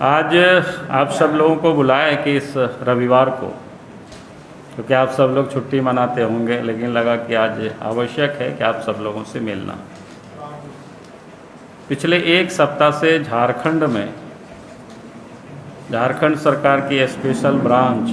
आज आप सब लोगों को बुलाया है कि इस रविवार को, क्योंकि आप सब लोग छुट्टी मनाते होंगे, लेकिन लगा कि आज आवश्यक है कि आप सब लोगों से मिलना। पिछले एक सप्ताह से झारखंड में झारखंड सरकार की स्पेशल ब्रांच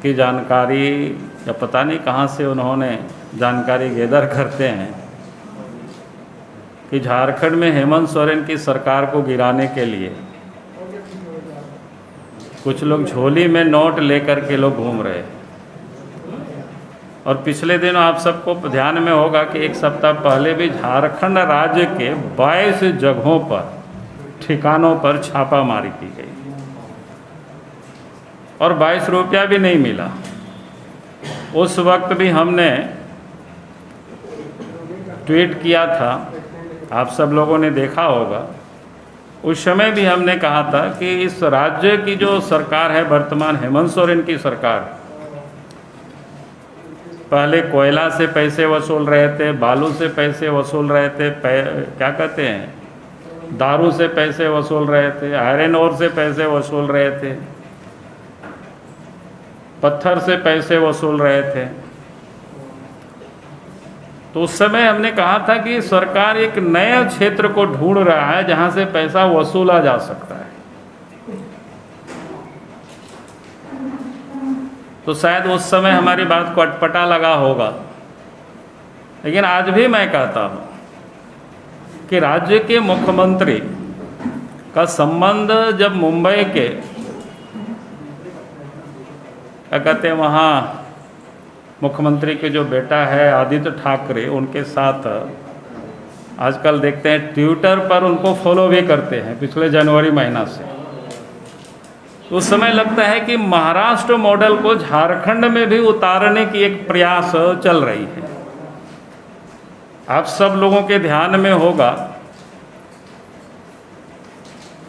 की जानकारी, या पता नहीं कहाँ से उन्होंने जानकारी गैदर करते हैं कि झारखंड में हेमंत सोरेन की सरकार को गिराने के लिए कुछ लोग झोली में नोट लेकर के लोग घूम रहे हैं। और पिछले दिनों आप सबको ध्यान में होगा कि एक सप्ताह पहले भी झारखंड राज्य के 22 जगहों पर, ठिकानों पर छापामारी की गई और 22 रुपया भी नहीं मिला। उस वक्त भी हमने ट्वीट किया था, आप सब लोगों ने देखा होगा। उस समय भी हमने कहा था कि इस राज्य की जो सरकार है वर्तमान, हेमंत सोरेन की सरकार, पहले कोयला से पैसे वसूल रहे थे, बालू से पैसे वसूल रहे थे, क्या कहते हैं, दारू से पैसे वसूल रहे थे, आयरन ओर से पैसे वसूल रहे थे, पत्थर से पैसे वसूल रहे थे। तो उस समय हमने कहा था कि सरकार एक नया क्षेत्र को ढूंढ रहा है जहां से पैसा वसूला जा सकता है। तो शायद उस समय हमारी बात को अटपटा लगा होगा, लेकिन आज भी मैं कहता हूं कि राज्य के मुख्यमंत्री का संबंध जब मुंबई के, क्या कहते हैं, वहाँ मुख्यमंत्री के जो बेटा है आदित्य ठाकरे, उनके साथ आजकल देखते हैं ट्विटर पर उनको फॉलो भी करते हैं पिछले जनवरी महीना से। तो उस समय लगता है कि महाराष्ट्र मॉडल को झारखंड में भी उतारने की एक प्रयास चल रही है। आप सब लोगों के ध्यान में होगा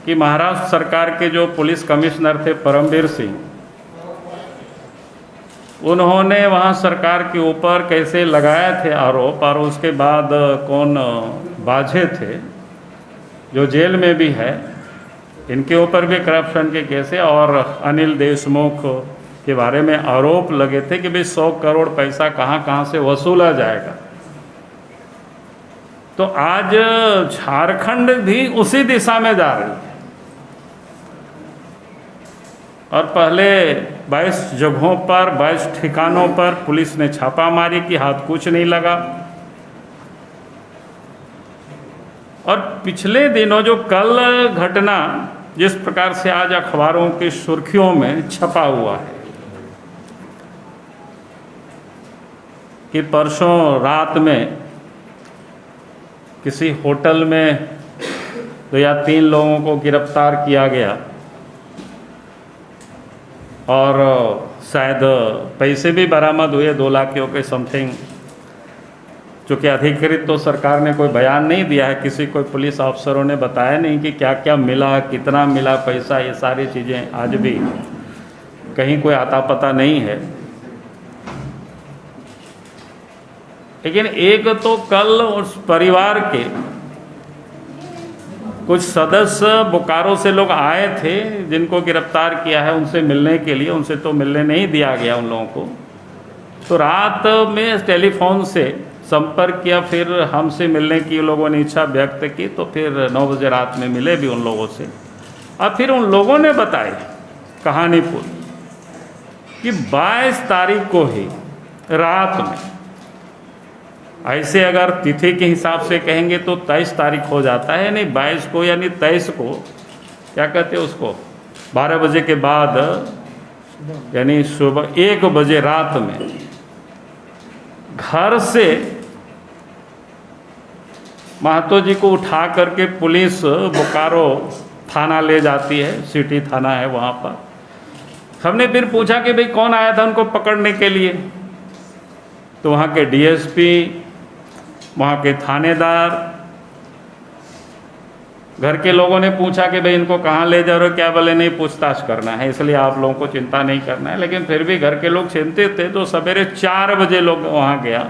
कि महाराष्ट्र सरकार के जो पुलिस कमिश्नर थे परमवीर सिंह, उन्होंने वहाँ सरकार के ऊपर कैसे लगाए थे आरोप, और उसके बाद कौन बाझे थे जो जेल में भी है, इनके ऊपर भी करप्शन के केस है। और अनिल देशमुख के बारे में आरोप लगे थे कि भाई 100 करोड़ पैसा कहाँ कहाँ से वसूला जाएगा। तो आज झारखंड भी उसी दिशा में जा रही है और पहले 22 जगहों पर, 22 ठिकानों पर पुलिस ने छापामारी की, हाथ कुछ नहीं लगा। और पिछले दिनों जो कल घटना जिस प्रकार से आज अखबारों की सुर्खियों में छपा हुआ है कि परसों रात में किसी होटल में 2 या 3 लोगों को गिरफ्तार किया गया और शायद पैसे भी बरामद हुए 2 लाख के समथिंग। चूँकि अधिकृत तो सरकार ने कोई बयान नहीं दिया है, किसी कोई पुलिस अफसरों ने बताया नहीं कि क्या क्या मिला, कितना मिला पैसा, ये सारी चीज़ें आज भी कहीं कोई आता पता नहीं है। लेकिन एक तो कल उस परिवार के कुछ सदस्य बोकारो से लोग आए थे जिनको गिरफ्तार किया है, उनसे मिलने के लिए। उनसे तो मिलने नहीं दिया गया उन लोगों को। तो रात में टेलीफोन से संपर्क किया, फिर हमसे मिलने की लोगों ने इच्छा व्यक्त की, तो फिर 9 बजे रात में मिले भी उन लोगों से। और फिर उन लोगों ने बताई कहानी पूरी कि 22 तारीख को ही रात में, ऐसे अगर तिथि के हिसाब से कहेंगे तो 23 तारीख हो जाता है, नहीं 22 को यानी 23 को, क्या कहते हैं उसको, 12 बजे के बाद यानी सुबह 1 बजे रात में घर से महतो जी को उठा करके पुलिस बोकारो थाना ले जाती है, सिटी थाना है वहाँ पर। हमने फिर पूछा कि भाई कौन आया था उनको पकड़ने के लिए, तो वहाँ के डीएसपी, वहाँ के थानेदार, घर के लोगों ने पूछा कि भाई इनको कहाँ ले जा रहे हो, क्या बोले नहीं पूछताछ करना है, इसलिए आप लोगों को चिंता नहीं करना है। लेकिन फिर भी घर के लोग चिंतित थे, तो सवेरे 4 बजे लोग वहाँ गया।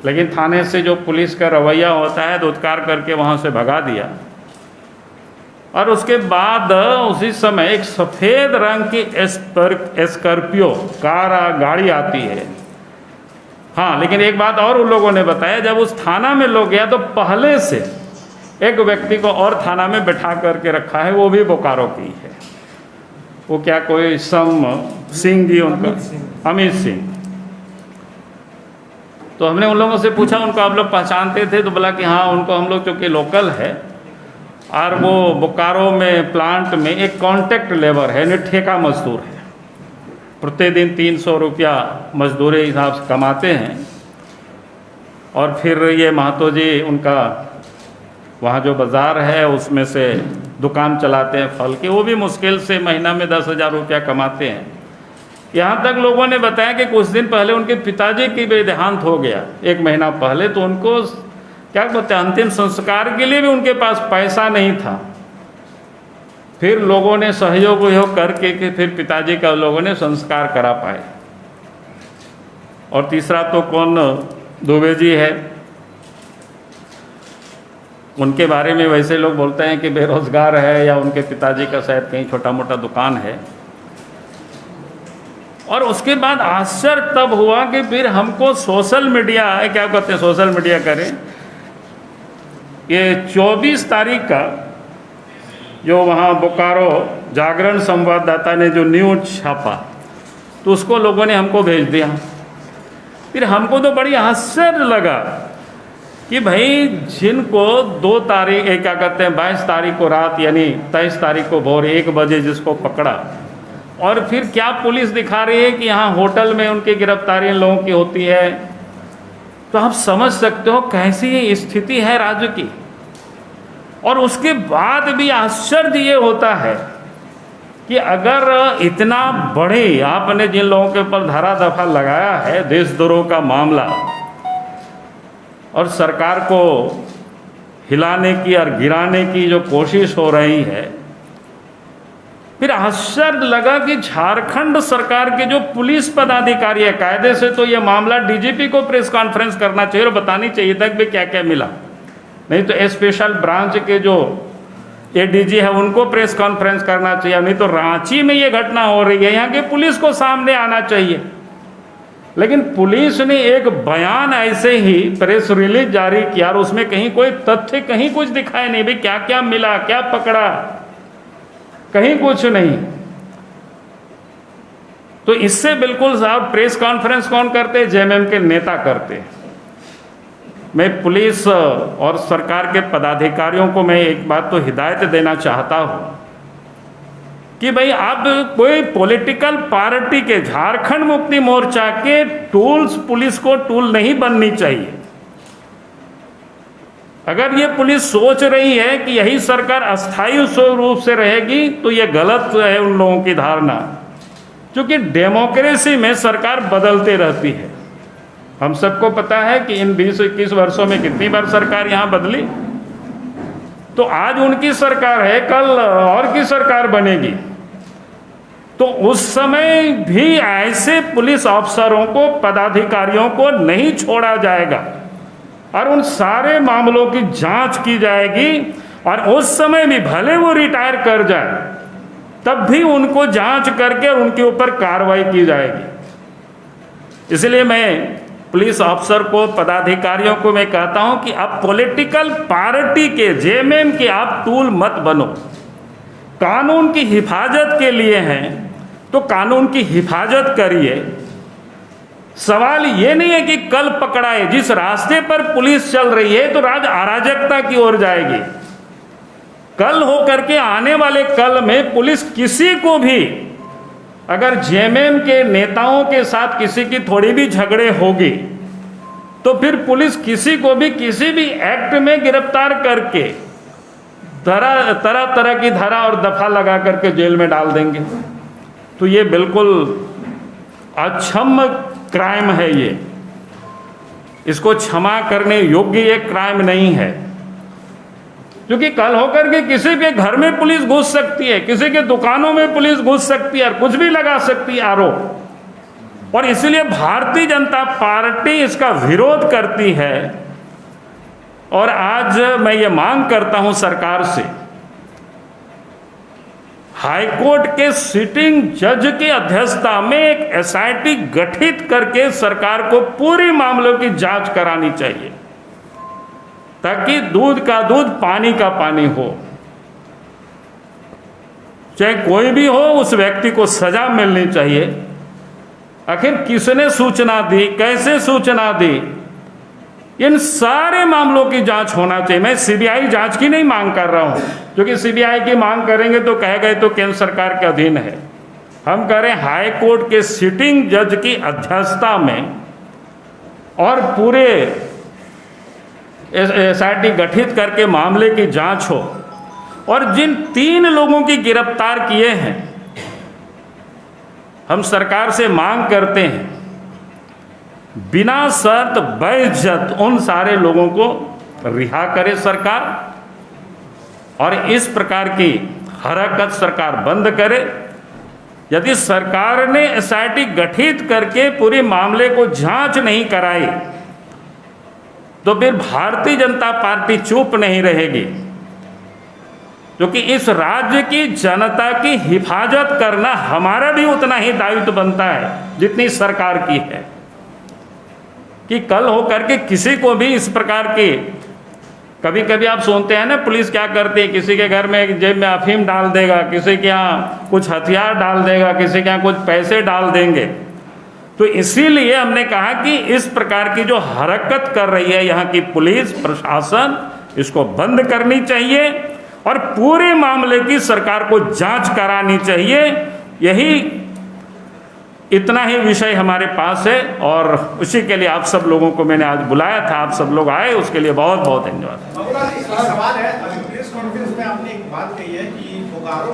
लेकिन थाने से जो पुलिस का रवैया होता है, दुत्कार करके वहाँ से भगा दिया। और उसके बाद उसी समय एक सफ़ेद रंग की स्कॉर्पियो गाड़ी आती है। हाँ, लेकिन एक बात और उन लोगों ने बताया, जब उस थाना में लोग गया तो पहले से एक व्यक्ति को और थाना में बैठा करके रखा है, वो भी बोकारो की है। वो क्या कोई सिंह जी, उनका अमित सिंह। तो हमने उन लोगों से पूछा, उनको आप लोग पहचानते थे? तो बोला कि हाँ, उनको हम लोग चूँकि लोकल है और वो बोकारो में प्लांट में एक कॉन्ट्रैक्ट लेबर है, यानी ठेका मजदूर है, प्रतिदिन 300 रुपया मजदूरी हिसाब से कमाते हैं। और फिर ये महतो जी उनका वहाँ जो बाज़ार है उसमें से दुकान चलाते हैं फल की, वो भी मुश्किल से महीना में 10,000 रुपया कमाते हैं। यहाँ तक लोगों ने बताया कि कुछ दिन पहले उनके पिताजी की भी देहांत हो गया, 1 महीना पहले। तो उनको क्या बोलते हैं, अंतिम संस्कार के लिए भी उनके पास पैसा नहीं था। फिर लोगों ने सहयोग करके कि फिर पिताजी का लोगों ने संस्कार करा पाए। और तीसरा तो कौन, दुबे जी है, उनके बारे में वैसे लोग बोलते हैं कि बेरोजगार है या उनके पिताजी का शायद कहीं छोटा मोटा दुकान है। और उसके बाद आश्चर्य तब हुआ कि फिर हमको सोशल मीडिया, क्या कहते हैं, सोशल मीडिया करें, ये 24 तारीख का जो वहाँ बोकारो जागरण संवाददाता ने जो न्यूज छापा, तो उसको लोगों ने हमको भेज दिया। फिर हमको तो बड़ी आश्चर्य लगा कि भाई जिनको 2 तारीख, क्या कहते हैं, 22 तारीख को रात यानी 23 तारीख को भोर 1 बजे जिसको पकड़ा, और फिर क्या पुलिस दिखा रही है कि यहाँ होटल में उनकी गिरफ्तारी लोगों की होती है। तो आप समझ सकते हो कैसी स्थिति है राज्य की। और उसके बाद भी आश्चर्य ये होता है कि अगर इतना बड़े आपने जिन लोगों के ऊपर धारा दफा लगाया है, देशद्रोह का मामला, और सरकार को हिलाने की और गिराने की जो कोशिश हो रही है, फिर आश्चर्य लगा कि झारखंड सरकार के जो पुलिस पदाधिकारी है, कायदे से तो ये मामला डीजीपी को प्रेस कॉन्फ्रेंस करना चाहिए और बतानी चाहिए था कि क्या क्या मिला, नहीं तो स्पेशल ब्रांच के जो एडीजी है उनको प्रेस कॉन्फ्रेंस करना चाहिए, नहीं तो रांची में ये घटना हो रही है, यहाँ के पुलिस को सामने आना चाहिए। लेकिन पुलिस ने एक बयान ऐसे ही प्रेस रिलीज जारी किया और उसमें कहीं कोई तथ्य, कहीं कुछ दिखाया नहीं, भाई क्या क्या मिला, क्या पकड़ा, कहीं कुछ नहीं। तो इससे बिल्कुल साहब, प्रेस कॉन्फ्रेंस कौन करते? जेएमएम के नेता करते। मैं पुलिस और सरकार के पदाधिकारियों को मैं एक बात तो हिदायत देना चाहता हूं कि भाई आप कोई पॉलिटिकल पार्टी के, झारखंड मुक्ति मोर्चा के टूल्स, पुलिस को टूल नहीं बननी चाहिए। अगर ये पुलिस सोच रही है कि यही सरकार अस्थायी रूप से रहेगी तो ये गलत है उन लोगों की धारणा, क्योंकि डेमोक्रेसी में सरकार बदलते रहती है। हम सबको पता है कि इन 20-21 वर्षों में कितनी बार सरकार यहाँ बदली। तो आज उनकी सरकार है, कल और की सरकार बनेगी। तो उस समय भी ऐसे पुलिस अफसरों को, पदाधिकारियों को नहीं छोड़ा जाएगा और उन सारे मामलों की जांच की जाएगी। और उस समय भी भले वो रिटायर कर जाए, तब भी उनको जांच करके उनके ऊपर कार्रवाई की जाएगी। इसलिए मैं पुलिस अफसर को, पदाधिकारियों को मैं कहता हूं कि आप पॉलिटिकल पार्टी के, जेएमएम के आप टूल मत बनो। कानून की हिफाजत के लिए हैं तो कानून की हिफाजत करिए। सवाल ये नहीं है कि कल पकड़ाए, जिस रास्ते पर पुलिस चल रही है तो अराजकता की ओर जाएगी। कल हो करके आने वाले कल में पुलिस किसी को भी, अगर जेएमएम के नेताओं के साथ किसी की थोड़ी भी झगड़े होगी तो फिर पुलिस किसी को भी किसी भी एक्ट में गिरफ्तार करके तरह तरह की धारा और दफा लगा करके जेल में डाल देंगे। तो ये बिल्कुल अक्षम्य क्राइम है। ये, इसको क्षमा करने योग्य ये क्राइम नहीं है, क्योंकि कल होकर के किसी के घर में पुलिस घुस सकती है, किसी के दुकानों में पुलिस घुस सकती है और कुछ भी लगा सकती है आरोप। और इसलिए भारतीय जनता पार्टी इसका विरोध करती है। और आज मैं ये मांग करता हूं सरकार से हाईकोर्ट के सिटिंग जज की अध्यक्षता में एक एसआईटी गठित करके सरकार को पूरी मामलों की जांच करानी चाहिए, ताकि दूध का दूध पानी का पानी हो। चाहे कोई भी हो, उस व्यक्ति को सजा मिलनी चाहिए। आखिर किसने सूचना दी, कैसे सूचना दी, इन सारे मामलों की जांच होना चाहिए। मैं सीबीआई जांच की नहीं मांग कर रहा हूं, क्योंकि सीबीआई की मांग करेंगे तो कह गए तो केंद्र सरकार के अधीन है। हम कह रहे हैं हाई कोर्ट के सिटिंग जज की अध्यक्षता में और पूरे एसआईटी गठित करके मामले की जांच हो, और जिन 3 लोगों की गिरफ्तार किए हैं, हम सरकार से मांग करते हैं बिना शर्त बेइज्जत उन सारे लोगों को रिहा करे सरकार, और इस प्रकार की हरकत सरकार बंद करे। यदि सरकार ने एसआईटी गठित करके पूरे मामले को जांच नहीं कराई, तो फिर भारतीय जनता पार्टी चुप नहीं रहेगी, क्योंकि इस राज्य की जनता की हिफाजत करना हमारा भी उतना ही दायित्व बनता है जितनी सरकार की है। कि कल हो करके किसी को भी इस प्रकार की, कभी कभी आप सुनते हैं ना पुलिस क्या करती है, किसी के घर में जेब में अफीम डाल देगा, किसी के यहाँ कुछ हथियार डाल देगा, किसी के यहाँ कुछ पैसे डाल देंगे। तो इसीलिए हमने कहा कि इस प्रकार की जो हरकत कर रही है यहाँ की पुलिस प्रशासन, इसको बंद करनी चाहिए और पूरे मामले की सरकार को जांच करानी चाहिए। यही इतना ही विषय हमारे पास है, और उसी के लिए आप सब लोगों को मैंने आज बुलाया था। आप सब लोग आए, उसके लिए बहुत बहुत धन्यवाद। सवाल है, अभी प्रेस कॉन्फ्रेंस में आपने एक बात कही है कि बोकारो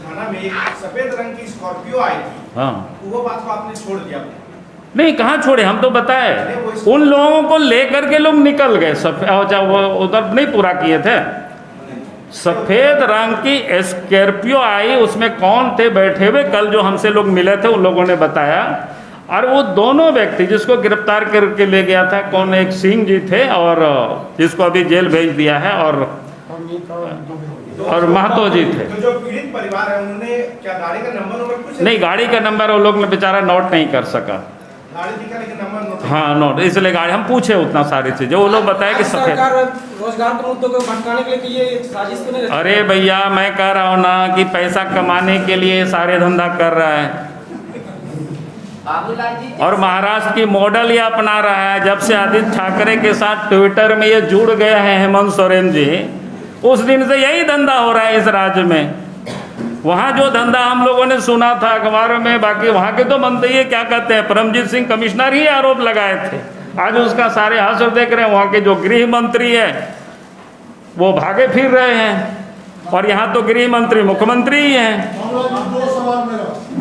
थाना में एक सफेद रंग की स्कॉर्पियो आई थी। हाँ, वो बात को आपने छोड़ दिया? नहीं, कहाँ छोड़े, हम तो बताए। उन लोगों को लेकर के लोग निकल गए, वो उधर नहीं पूरा किए थे। सफेद रंग की स्कॉर्पियो आई, उसमें कौन थे बैठे हुए, कल जो हमसे लोग मिले थे उन लोगों ने बताया। और वो दोनों व्यक्ति जिसको गिरफ्तार करके ले गया था, कौन, एक सिंह जी थे और जिसको अभी जेल भेज दिया है, और महतो जी थे। तो जो पीड़ित परिवार है उन्होंने क्या गाड़ी का नंबर कुछ नहीं, गाड़ी का नंबर वो लोग ने बेचारा नोट नहीं कर सका। गाड़ी दिखा लेकिन नंबर नोट, हाँ नोट, इसलिए गाड़ी हम पूछे उतना सारी चीजें, वो लोग बताए कि सफेद। रोजगार के मुद्दों को भटकाने के लिए कि ये साजिश तो नहीं? अरे भैया, मैं कह रहा हूँ ना कि पैसा कमाने के लिए सारे धंधा कर रहा है, और महाराष्ट्र की मॉडल ये अपना रहा है। जब से आदित्य ठाकरे के साथ ट्विटर में ये जुड़ गए हैं हेमंत सोरेन जी, उस दिन से यही धंधा हो रहा है इस राज्य में। वहाँ जो धंधा हम लोगों ने सुना था अखबारों में, बाकी वहाँ के तो मंत्री ये क्या कहते हैं, परमजीत सिंह कमिश्नर ही आरोप लगाए थे। आज उसका सारे हासिल देख रहे हैं। वहाँ के जो गृह मंत्री है वो भागे फिर रहे हैं, और यहाँ तो गृह मंत्री मुख्यमंत्री ही हैं।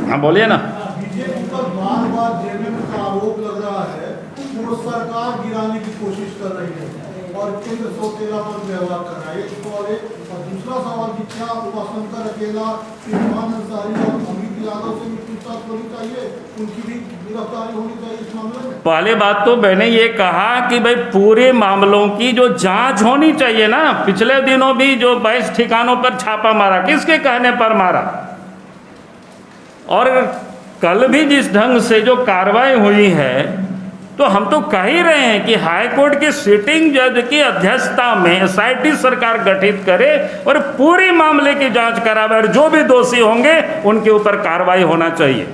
हाँ बोलिए ना। बीजेपी पर बार बार जेएमएम का आरोप लग रहा है, वो सरकार गिराने की कोशिश कर रही है और केंद्र सौतेलापन व्यवहार कर रहा है। एक सवाल है, और दूसरा सवाल कि क्या उमाशंकर अकेला, इरफान अंसारी और अमित यादव से भी पूछताछ होनी चाहिए, उनकी भी गिरफ्तारी होनी चाहिए इस मामले में? पहले बात तो मैंने ये कहा कि भाई पूरे मामलों की जो जांच होनी चाहिए ना। पिछले दिनों भी जो 22 ठिकानों पर छापा मारा, किसके कहने पर मारा, और कल भी जिस ढंग से जो कार्रवाई हुई है, तो हम तो कह ही रहे हैं कि हाईकोर्ट के सिटिंग जज की अध्यक्षता में एसआईटी सरकार गठित करे और पूरे मामले की जांच करावे, और जो भी दोषी होंगे उनके ऊपर कार्रवाई होना चाहिए।